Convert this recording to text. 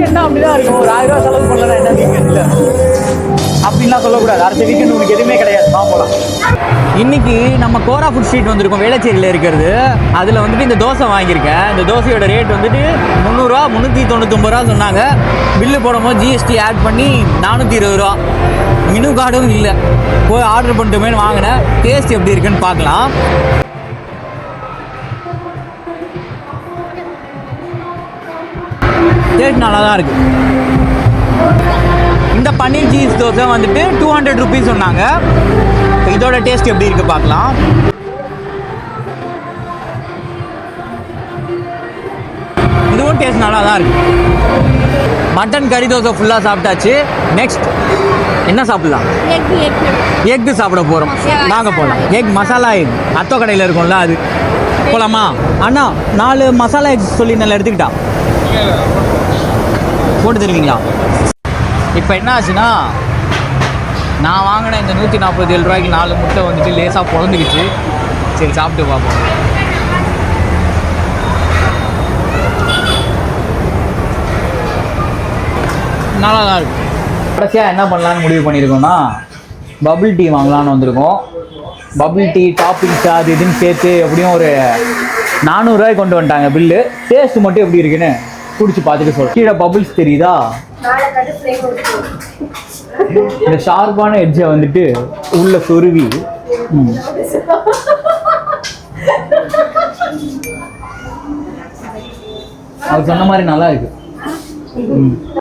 என்ன அப்படிதான் இருக்கும். ஒரு 1000 ரூபா செலவு பண்ணலாம் என்ன வீக்கெண்ட் இல்லை அப்படின்லாம் சொல்லக்கூடாது. அடுத்த வீக்கெண்ட் உங்களுக்கு எதுவுமே கிடையாது. போகலாம். இன்னைக்கு நம்ம கோரா ஃபுட் ஸ்ட்ரீட் வந்திருக்கோம், வேளச்சேரியில் இருக்கிறது. அதில் வந்துட்டு இந்த தோசை வாங்கியிருக்கேன். இந்த தோசையோட ரேட் வந்துட்டு 300 ரூபா, 399 ரூபா சொன்னாங்க. பில்லு போடும்போது ஜிஎஸ்டி ஆட் பண்ணி 420 ரூபா. மெனு கார்டும் இல்லை. போய் ஆர்டர் பண்ணிட்டுமேனு வாங்கினேன். டேஸ்ட் எப்படி இருக்குன்னு பார்க்கலாம். டேஸ்ட் நல்லா தான் இருக்குது. இந்த பன்னீர் சீஸ் தோசை வந்துட்டு 200 ருபீஸ் சொன்னாங்க. இதோட டேஸ்ட் எப்படி இருக்குது பார்க்கலாம். இதுவும் டேஸ்ட் நல்லா தான் இருக்குது. மட்டன் கறி தோசை ஃபுல்லாக சாப்பிட்டாச்சு. நெக்ஸ்ட் என்ன சாப்பிட்லாம்? எக்கு சாப்பிட போகிறோம். நாங்கள் போகலாம். எக் மசாலா எக் அத்தோ கடையில் இருக்கும்ல, அது போகலாமா? அண்ணா 4 மசாலா எக் சொல்லி நல்லா எடுத்துக்கிட்டா போட்டு தருவீங்களா? இப்போ என்ன ஆச்சுன்னா, நான் வாங்கின இந்த 147 ரூபாய்க்கு 4 முட்டை வந்துட்டு லேசாக பொழந்துக்கிச்சு. சரி சாப்பிட்டு பார்ப்போம். நல்லா தான் இருக்கு. கடைசியாக என்ன பண்ணலான்னு முடிவு பண்ணியிருக்கோம்னா, பபிள் டீ வாங்கலான்னு வந்திருக்கோம். பபிள் டீ டாப்பிங்ஸ் அது இதுன்னு சேர்த்து எப்படியும் ஒரு 400 ரூபாய்க்கு கொண்டு வந்துட்டாங்க பில்லு. டேஸ்ட் மட்டும் எப்படி இருக்குன்னு குடிச்சு பார்த்துட்டு சொல்றேன். கீழே பபிள்ஸ் தெரியுதா? இந்த ஷார்ப்பான எட்ஜை வந்துட்டு உள்ள சொருவி அது சொன்ன மாதிரி நல்லா இருக்கு.